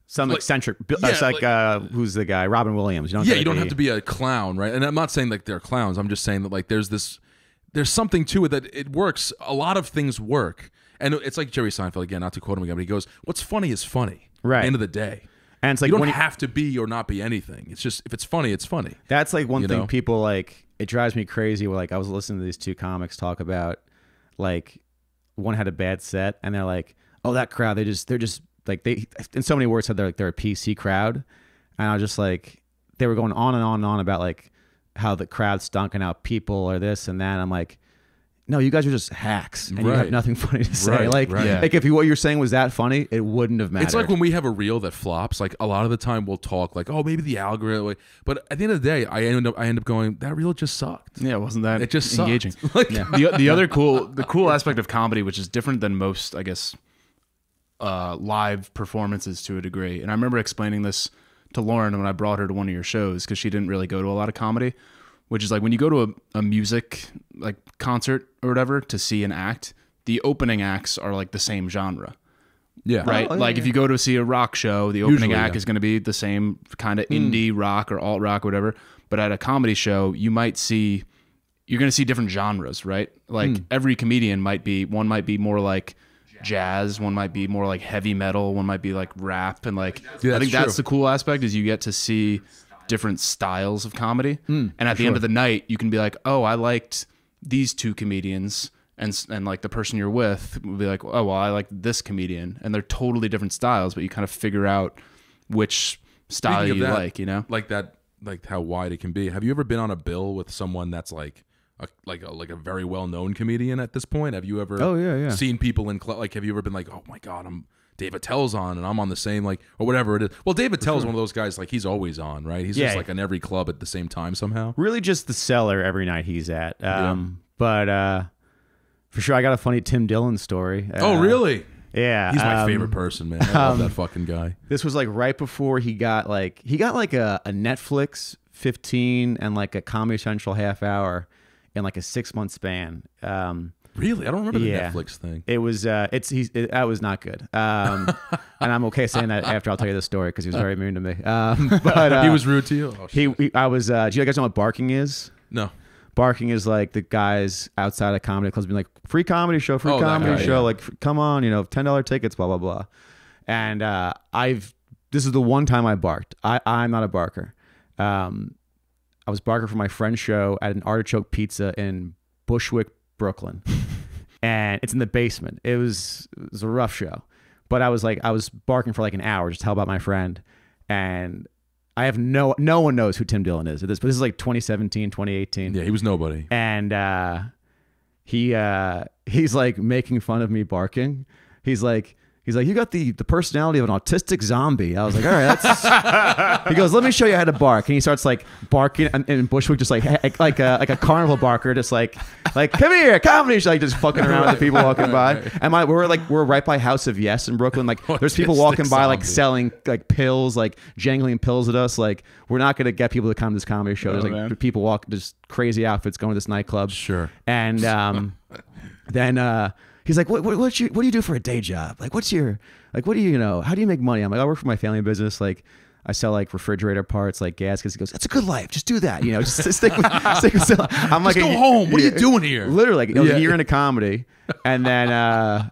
some like, eccentric. It's like who's the guy? Robin Williams. You don't have to be a clown, right? And I'm not saying like they're clowns. I'm just saying that like there's something to it that it works. A lot of things work. And it's like Jerry Seinfeld, again, not to quote him again, but he goes, what's funny is funny. Right. At the end of the day. And it's like, you don't have to be or not be anything. It's just, if it's funny, it's funny. That's like one thing people like, it drives me crazy. Where like I was listening to these two comics talk about, like, one had a bad set and they're like, oh, that crowd, they're just like, they, in so many words, said they're a PC crowd. And I was just like, they were going on and on and on about like how the crowd stunk and how people or this and that. I'm like, no, you guys are just hacks, and you have nothing funny to say. Like if what you're saying was that funny, it wouldn't have mattered. It's like when we have a reel that flops. Like a lot of the time, we'll talk like, "Oh, maybe the algorithm." But at the end of the day, I end up going, "That reel just sucked." Yeah, wasn't that it just engaging? Like, the other cool aspect of comedy, which is different than most, I guess, live performances to a degree. And I remember explaining this to Lauren when I brought her to one of your shows because she didn't really go to a lot of comedy. Which is like when you go to a music like concert or whatever to see an act, the opening acts are like the same genre. Yeah. Right? Like if you go to see a rock show, the opening act is going to be the same kind of indie rock or alt rock or whatever. But at a comedy show, you're going to see different genres, right? Like every comedian one might be more like jazz, one might be more like heavy metal, one might be like rap. And like, I think that's the cool aspect is you get to see different styles of comedy, and at the end of the night you can be like, oh, I liked these two comedians, and like the person you're with will be like, oh, well, I like this comedian, and they're totally different styles, but you kind of figure out which style you like, you know, like that, like how wide it can be. Have you ever been on a bill with someone that's like a very well known comedian at this point? Have you ever seen people in like, have you ever been like, oh my god, Dave Attell's on and I'm on the same, like, or whatever it is. Well, Dave Attell's one of those guys, like, he's always on, right? He's just like in every club at the same time somehow. Really just the Cellar every night he's at. But for sure, I got a funny Tim Dillon story. Oh, really? Yeah. He's my favorite person, man. I love that fucking guy. This was like right before he got like a Netflix 15 and like a Comedy Central half hour in like a 6-month span. Really? I don't remember the Yeah. Netflix thing. It was that was not good. And I'm okay saying that after I'll tell you the story because he was very mean to me. But He was rude to you? Oh, shit. I was. Do you guys know what barking is? No. Barking is like the guys outside of comedy clubs being like, free comedy show, Oh, that comedy guy, show, yeah. like come on, $10 tickets, blah blah blah. And this is the one time I barked. I'm not a barker. I was barking for my friend's show at an Artichoke Pizza in Bushwick, Brooklyn, and it's in the basement. It was a rough show, but I was barking for like an hour just to help out my friend, and I have no one knows who Tim Dillon is. But this is like 2017, 2018. Yeah, he was nobody. And he's like making fun of me barking. He's like, you got the personality of an autistic zombie. I was like, all right, that's. He goes, let me show you how to bark, and he starts like barking, and Bushwick just like a carnival barker, just like come here, comedy, like just fucking around with the people walking by. And we're right by House of Yes in Brooklyn. Like there's people walking by like selling like pills, like jangling pills at us. Like we're not gonna get people to come to this comedy show. There's like people walking just crazy outfits going to this nightclub. Sure. And then. He's like, what do you do for a day job? Like, what do you how do you make money? I'm like, I work for my family business. Like, I sell like refrigerator parts, like gaskets. He goes, that's a good life. Just do that. Just stick with I'm like, go home. What are you doing here? Literally, like, I was a year into comedy. And then I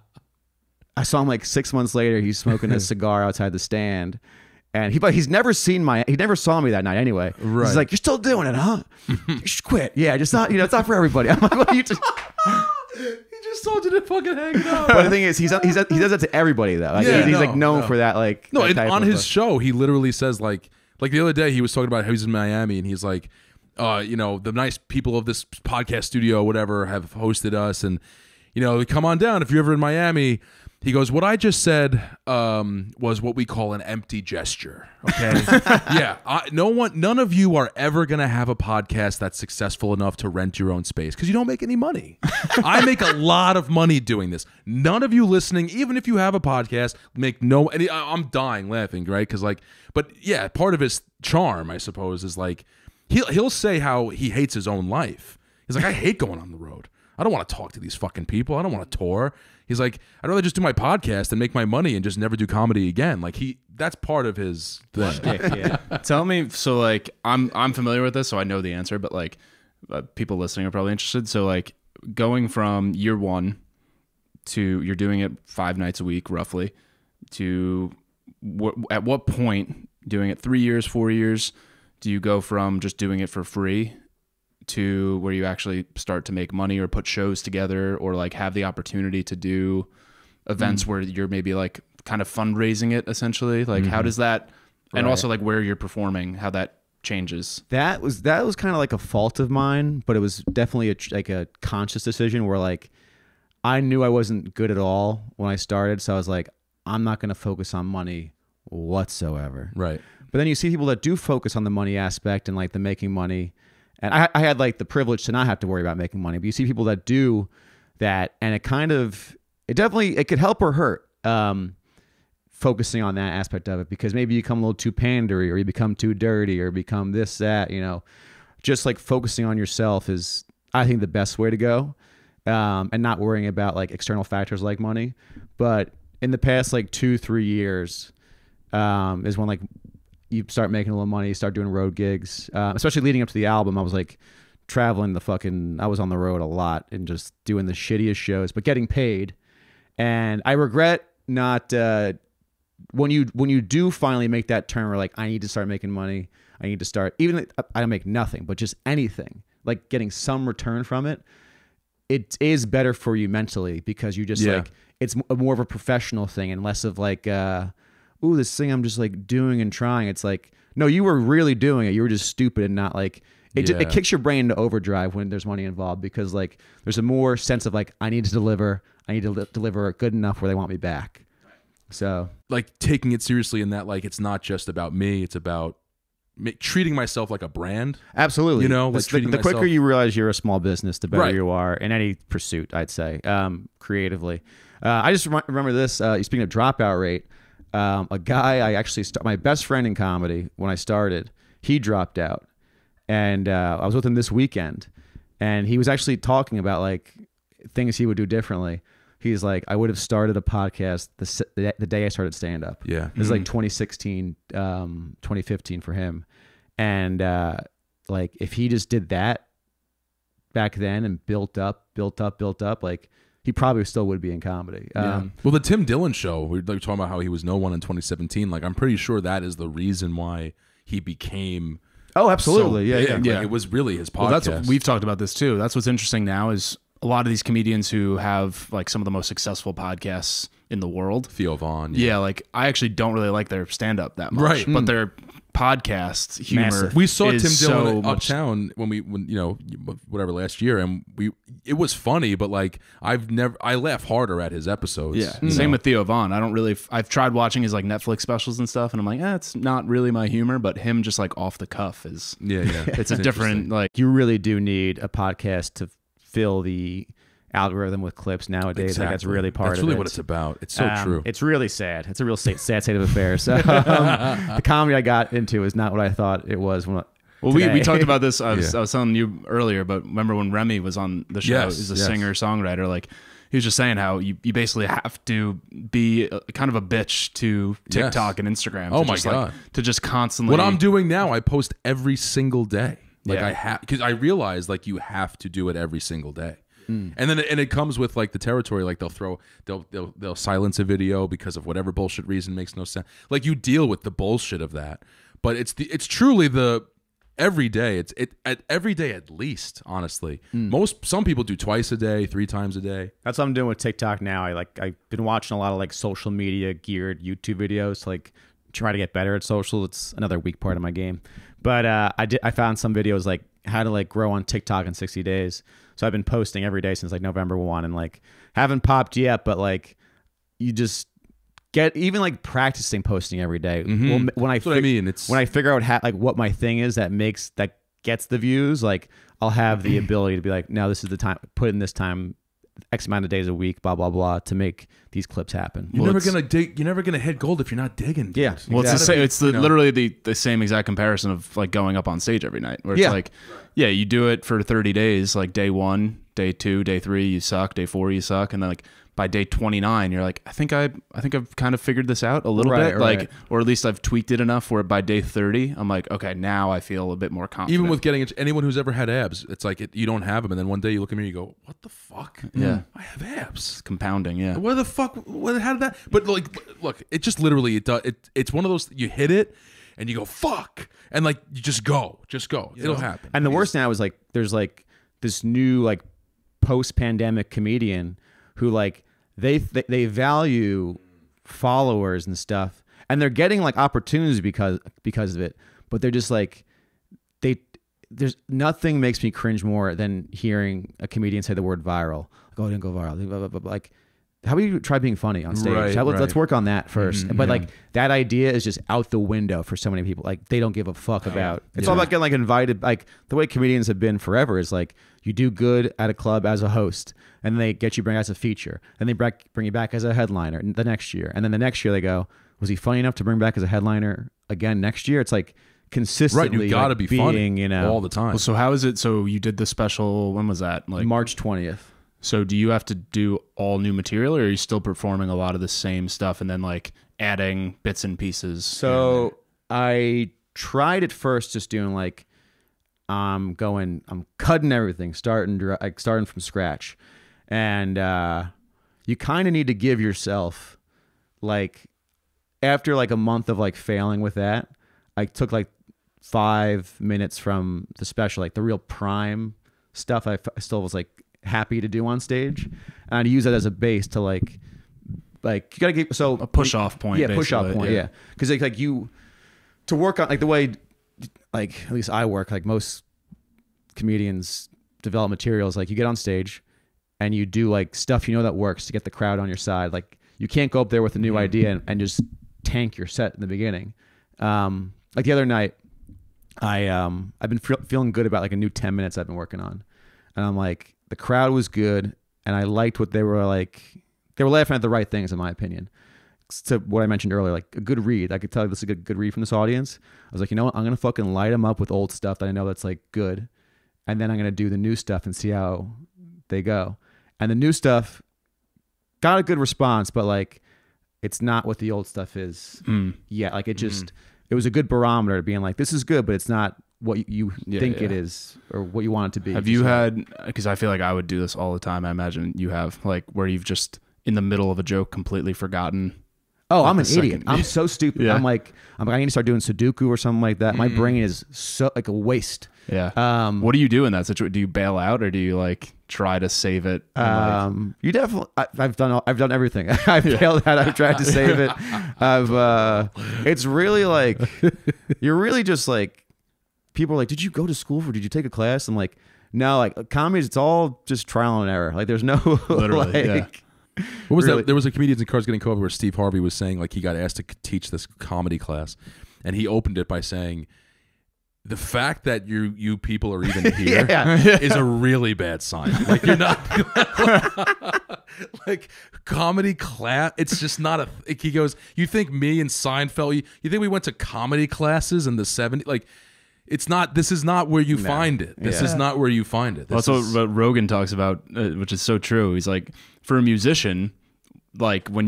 saw him like 6 months later. He's smoking a cigar outside the stand. And he's never saw me that night anyway. Right. He's like, you're still doing it, huh? You should quit. Yeah, just not, it's not for everybody. I'm like, what are you just... He just told you to fucking hang it out. But the thing is, he does that to everybody though. Like, he's like known for that. Like no, that type on of his show, he literally says like the other day he was talking about how he's in Miami and he's like, the nice people of this podcast studio, whatever, have hosted us, and come on down if you're ever in Miami. He goes, what I just said was what we call an empty gesture. Okay. Yeah. None of you are ever going to have a podcast that's successful enough to rent your own space because you don't make any money. I make a lot of money doing this. None of you listening, even if you have a podcast, make no. And I'm dying laughing, right? Because but yeah, part of his charm, I suppose, is like he'll say how he hates his own life. He's like, I hate going on the road. I don't want to talk to these fucking people. I don't want to tour. He's like, I'd rather just do my podcast and make my money and just never do comedy again. Like that's part of his thing. Yeah. Tell me, so like I'm familiar with this, so I know the answer, but like people listening are probably interested. So like going from year one to you're doing it 5 nights a week roughly to at what point doing it 3 years, 4 years, do you go from just doing it for free to where you actually start to make money or put shows together or like have the opportunity to do events where you're maybe like kind of fundraising it essentially? Like how does that, and also like where you're performing, how that changes? That was kind of like a fault of mine, but it was definitely a conscious decision where like I knew I wasn't good at all when I started. So I was like, I'm not going to focus on money whatsoever. Right. But then you see people that do focus on the money aspect and like the making money. And I had like the privilege to not have to worry about making money, but you see people that do that, and it could help or hurt focusing on that aspect of it, because maybe you become a little too pandery or you become too dirty or become this, that, just like focusing on yourself is, I think, the best way to go, and not worrying about like external factors like money. But in the past like 2-3 years is when like you start making a little money, you start doing road gigs, especially leading up to the album. I was like traveling I was on the road a lot and just doing the shittiest shows, but getting paid. And I regret not, when you do finally make that turn where like, I need to start making money. I need to start, even I don't make nothing, but just anything, like getting some return from it. It is better for you mentally because you just like, it's more of a professional thing and less of like, ooh, this thing I'm just like doing and trying. It's like, no, you were really doing it. You were just stupid and not like, it kicks your brain into overdrive when there's money involved, because like there's a more sense of like, I need to deliver good enough where they want me back. So like taking it seriously in that, like, it's not just about me. It's about treating myself like a brand. Absolutely. Like the quicker you realize you're a small business, the better you are in any pursuit, I'd say, creatively. I just remember this, speaking of dropout rate, a guy I actually my best friend in comedy when I started, he dropped out, and I was with him this weekend, and he was actually talking about like things he would do differently. He's like, I would have started a podcast the day I started stand up. Yeah. This is like 2016, 2015 for him. And like if he just did that back then and built up, like he probably still would be in comedy. Well, the Tim Dillon show, we were talking about how he was no one in 2017. Like I'm pretty sure that is the reason why he became. Oh, absolutely. So Yeah. big. Like, it was really his podcast. Well, that's we've talked about this too. That's what's interesting now is a lot of these comedians who have like some of the most successful podcasts in the world. Theo Vaughn. Yeah, like I actually don't really like their stand up that much. Right. But their podcast humor. Massive. We saw Tim is Dillon so at much- Uptown when you know, whatever last year, and it was funny, but like I laugh harder at his episodes. Yeah. you Same know? with Theo Vaughn. I've tried watching his like Netflix specials and stuff, and I'm like, it's not really my humor, but him just like off the cuff is Yeah. it's a different like You really do need a podcast to fill the algorithm with clips nowadays. Like that's really part of it. That's really what it's about. It's so true. It's really sad. It's a real sad state of affairs. So, the comedy I got into is not what I thought it was. Well, today. we talked about this. I was telling you earlier, but remember when Remy was on the show? Yes, He's a yes. singer songwriter. Like he was just saying how you basically have to be kind of a bitch to TikTok and Instagram. Oh to my just, God. like, to just constantly. What I'm doing now, I post every single day. Like Yeah. I have, because I realize like you have to do it every single day. And then it comes with like the territory. Like they'll silence a video because of whatever bullshit reason makes no sense. Like you deal with the bullshit of that, but it's truly the every day. It's every day at least. Honestly, some people do twice a day, 3 times a day. That's what I'm doing with TikTok now. I've been watching a lot of like social media geared YouTube videos to like try to get better at social. It's another weak part of my game. But I found some videos like how to like grow on TikTok in 60 days. So I've been posting every day since like November 1 and like haven't popped yet, but like you just get even like practicing posting every day. Well, when I That's what I mean. It's when I figure out like what my thing is that gets the views, like I'll have the ability to be like, no, this is the time, put in this time, X amount of days a week, blah, blah, blah, to make these clips happen. You're never gonna dig. You're never gonna hit gold if you're not digging. Yeah. dude. Well, You it's gotta be, you know. literally the same exact comparison of like going up on stage every night. Where it's Yeah. like, yeah, you do it for 30 days. Like day 1, day 2, day 3, you suck. Day 4, you suck, and then like by day 29, you're like, I think I've kind of figured this out a little Right, bit, like, right. or at least I've tweaked it enough where by day 30, I'm like, okay, now I feel a bit more confident. Even with getting anyone who's ever had abs, it's like you don't have them, and then one day you look at me and you go, "What the fuck? Yeah. I have abs. compounding, yeah. Where the fuck? How did that?" But like, look, it just literally it does. It's one of those you hit it, and you go fuck, and like you just go. It'll happen. And the worst now is like there's like this new like post-pandemic comedian who like they value followers and stuff, and they're getting like opportunities because of it, but they're just like there's nothing makes me cringe more than hearing a comedian say the word viral. Like, oh, it didn't go viral. Like, how about you try being funny on stage? Right, Let's work on that 1st. But yeah. like that idea is just out the window for so many people. Like they don't give a fuck about. It's all about getting like invited. Like the way comedians have been forever is like you do good at a club as a host, and they get you bring as a feature, and they bring you back as a headliner the next year, and then the next year they go, was he funny enough to bring back as a headliner again next year? It's like consistently Right, you gotta like, be being, funny, you know, all the time. Well, so how is it? So you did the special. When was that? Like March 20th. So do you have to do all new material, or are you still performing a lot of the same stuff and then like adding bits and pieces? So I tried at first just doing like I'm cutting everything, starting from scratch, and you kind of need to give yourself like after like a month of like failing with that, I took like 5 minutes from the special, like the real prime stuff. I still was like happy to do on stage, and I'd use that as a base to like you gotta get a push off point. yeah, push off basically, point, yeah, because like you to work on like the way like at least I work, like most comedians develop materials, like you get on stage and you do like stuff you know that works to get the crowd on your side. Like you can't go up there with a new idea and just tank your set in the beginning. Like the other night, I've been feeling good about like a new 10 minutes I've been working on, and I'm like, the crowd was good, and I liked what they were like. They were laughing at the right things, in my opinion. To what I mentioned earlier, like a good read. I could tell you this is a good read from this audience. I was like, you know what? I'm gonna fucking light them up with old stuff that I know that's like good, and then I'm gonna do the new stuff and see how they go. And the new stuff got a good response, but like it's not what the old stuff is yet. Like it was a good barometer being like, this is good, but it's not what you think it is or what you want it to be. Have you had, because I feel like I would do this all the time, I imagine you have, like where you've just in the middle of a joke completely forgotten. Oh, I'm an idiot. I'm so stupid. Yeah. I'm like, I need to start doing Sudoku or something like that. My brain is so like a waste. Yeah. What do you do in that situation? Do you bail out or do you like try to save it? You definitely. I've done everything. I've bailed out. I've tried to save it. It's really like you're really just like people are like, did you go to school for? Did you take a class? I'm like, no. Like comedy, it's all just trial and error. Like there's no literally. like, What was really? that? There was a Comedians in Cars Getting COVID where Steve Harvey was saying like he got asked to teach this comedy class, and he opened it by saying, "The fact that you people are even here is a really bad sign. Like you're not like comedy class. It's just not a." Like, he goes, "You think me and Seinfeld? You think we went to comedy classes in the '70s? Like." It's not. This is not where you find it. This is not where you find it. That's what Rogan talks about, which is so true. He's like, for a musician, like when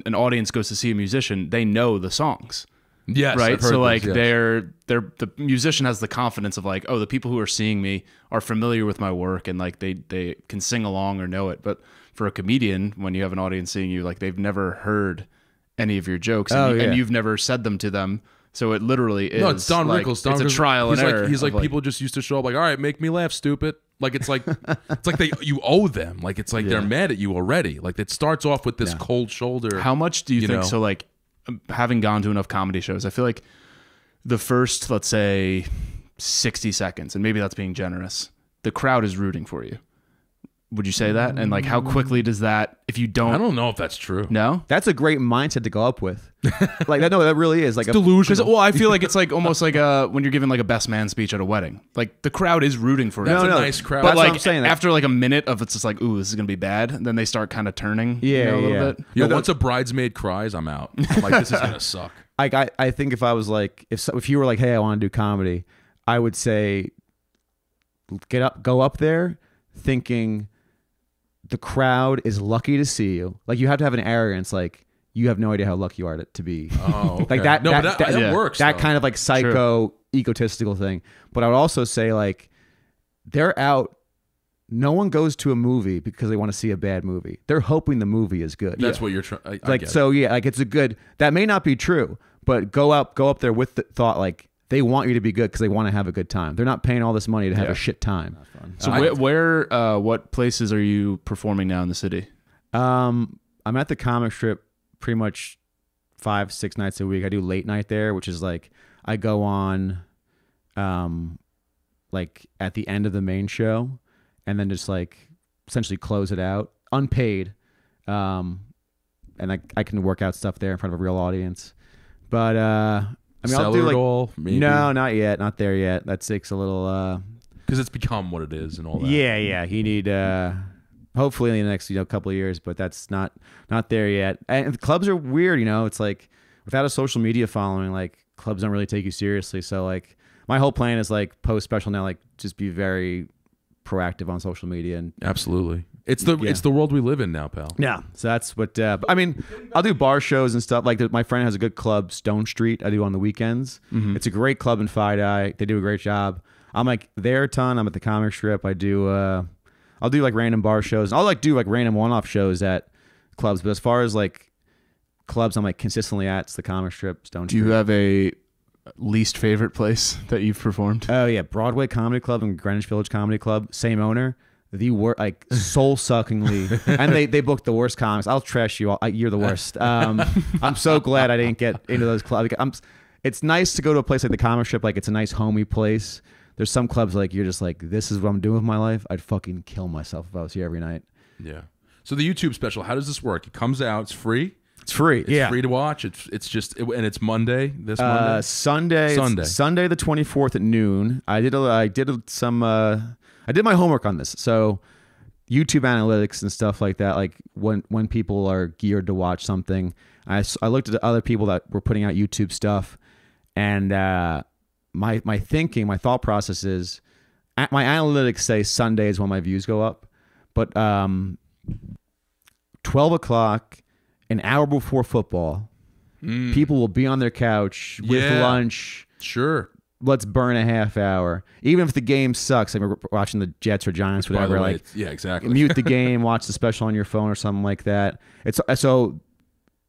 an audience goes to see a musician, they know the songs. Yes, right. I've heard So like those, yes. the musician has the confidence of like, oh, the people who are seeing me are familiar with my work and like they can sing along or know it. But for a comedian, when you have an audience seeing you, like they've never heard any of your jokes and you've never said them to them. So it literally is. No, it's Don like, Rickles. It's a trial and error. He's like people just used to show up like, all right, make me laugh, stupid. Like it's like you owe them. Like it's like they're mad at you already. Like it starts off with this cold shoulder. How much do you think? know? So like having gone to enough comedy shows, I feel like the first, let's say, 60 seconds, and maybe that's being generous, the crowd is rooting for you. Would you say that? And like, how quickly does that? If you don't, I don't know if that's true. No, that's a great mindset to go up with. Like that. No, that really is like It's delusional. well, I feel like it's like almost like when you're giving like a best man speech at a wedding. Like the crowd is rooting for you. That's No, a no. nice crowd. But That's what like I'm saying. after like a minute of it's just like, ooh, this is gonna be bad. And then they start kind of turning, a little bit. Yo, once a bridesmaid cries, I'm out. I'm like, this is gonna suck. I think if I was like if you were like, hey, I want to do comedy, I would say go up there thinking the crowd is lucky to see you. Like you have to have an arrogance, like you have no idea how lucky you are to be. Oh, okay. Like that. No, that, but that, that works. That though. kind of like psycho egotistical thing. But I would also say like they're out. No one goes to a movie because they want to see a bad movie. They're hoping the movie is good. That's what you're trying. Like so, yeah. Like it's a good. That may not be true, but go up there with the thought like they want you to be good because they want to have a good time. They're not paying all this money to have a shit time. So what places are you performing now in the city? I'm at the comic strip pretty much 5-6 nights a week. I do late night there, which is like I go on like at the end of the main show and then just like essentially close it out unpaid. And I can work out stuff there in front of a real audience. But I mean, I'll do like all, maybe. No, not yet, not there yet. That takes a little because it's become what it is and all that. Yeah. You need hopefully in the next couple of years, but that's not there yet. And the clubs are weird, It's like without a social media following, like clubs don't really take you seriously. So like my whole plan is like post special now, like just be very proactive on social media and Absolutely. It's the world we live in now, pal. yeah. So that's what I mean. I'll do bar shows and stuff. Like my friend has a good club, Stone Street. I do on the weekends. Mm-hmm. It's a great club in Fide. They do a great job. I'm like there a ton. I'm at the comic strip. I do. I'll do like random bar shows. I'll like do like random one-off shows at clubs. But as far as like clubs, I'm like consistently at it's the comic strip, Stone Street. Do you have a least favorite place that you've performed? Oh yeah, Broadway Comedy Club and Greenwich Village Comedy Club. Same owner. The worst, like soul suckingly, and they booked the worst comics. I'll trash you all. You're the worst. I'm so glad I didn't get into those clubs. It's nice to go to a place like the comic strip. Like it's a nice homey place. There's some clubs like you're just like, this is what I'm doing with my life. I'd fucking kill myself if I was here every night. Yeah. So the YouTube special, how does this work? It comes out. It's free. It's free. It's free to watch. It's just and it's Monday. This Monday. Sunday the 24th at noon. I did my homework on this. So YouTube analytics and stuff like that, like when people are geared to watch something, I looked at other people that were putting out YouTube stuff, and my thought process is, my analytics say Sunday is when my views go up, but 12 o'clock, an hour before football, people will be on their couch with lunch. Sure. Let's burn a half hour. Even if the game sucks, like we're watching the Jets or Giants, whatever. By the way, like, yeah, exactly. Mute the game, watch the special on your phone or something like that. It's so.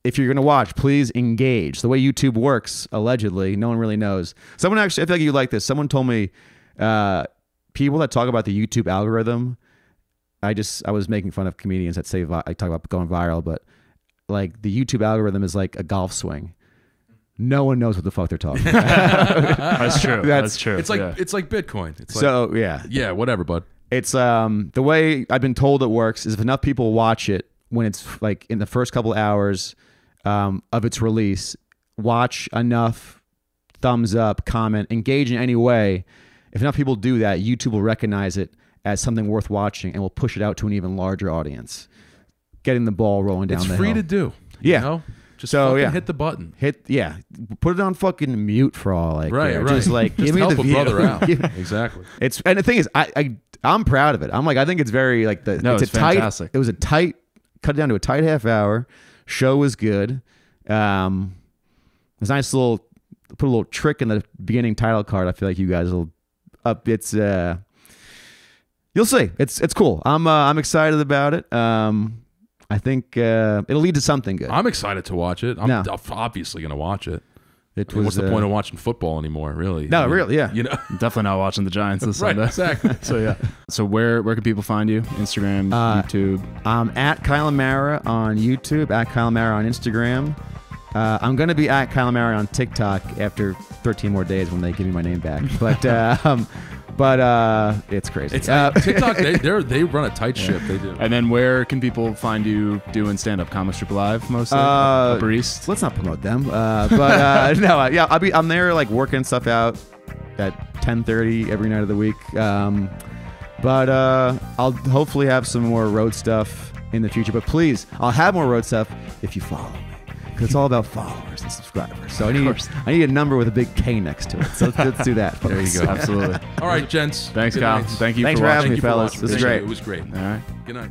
If you're gonna watch, please engage. The way YouTube works, allegedly, no one really knows. Someone actually, I feel like you like this. Someone told me, people that talk about the YouTube algorithm. I was making fun of comedians that say I talk about going viral, but like the YouTube algorithm is like a golf swing. No one knows what the fuck they're talking about. That's true. That's true. It's like it's like Bitcoin. It's like, so yeah, yeah, whatever, bud. It's the way I've been told it works is if enough people watch it when it's like in the first couple hours of its release, watch enough, thumbs up, comment, engage in any way. If enough people do that, YouTube will recognize it as something worth watching and will push it out to an even larger audience, getting the ball rolling down the hill. It's free to do. Yeah. You know? Just hit the button. Put it on fucking mute for all like right. Just like just give me help the a view. brother out. Exactly. And the thing is, I'm proud of it. I'm like, I think it's very like it's fantastic. It was a tight, cut it down to a tight half hour. Show was good. There's a nice little put a little trick in the beginning title card. I feel like you guys will up. It's you'll see. It's cool. I'm excited about it. I think it'll lead to something good. I'm excited to watch it. I'm obviously going to watch it. What's the point of watching football anymore, really? No, really, yeah. You know, definitely not watching the Giants this right, Sunday. Exactly. So yeah. So where can people find you? Instagram, YouTube. I'm at Kyle Amara on YouTube. At Kyle Amara on Instagram. I'm gonna be at Kyle Amara on TikTok after 13 more days when they give me my name back. But it's crazy. It's TikTok. They run a tight ship. They do. And then where can people find you doing stand-up? Comic Strip Live mostly. Upper East. Let's not promote them. I'm there like working stuff out at 10:30 every night of the week. But I'll hopefully have some more road stuff in the future. But please, I'll have more road stuff if you follow me. It's all about followers and subscribers. So I need a number with a big K next to it. So let's do that. There you go. Absolutely. All right, gents. Thanks, Good Kyle. night. Thank you Thanks for having watching. me, fellas. This is great. It was great. All right. Good night.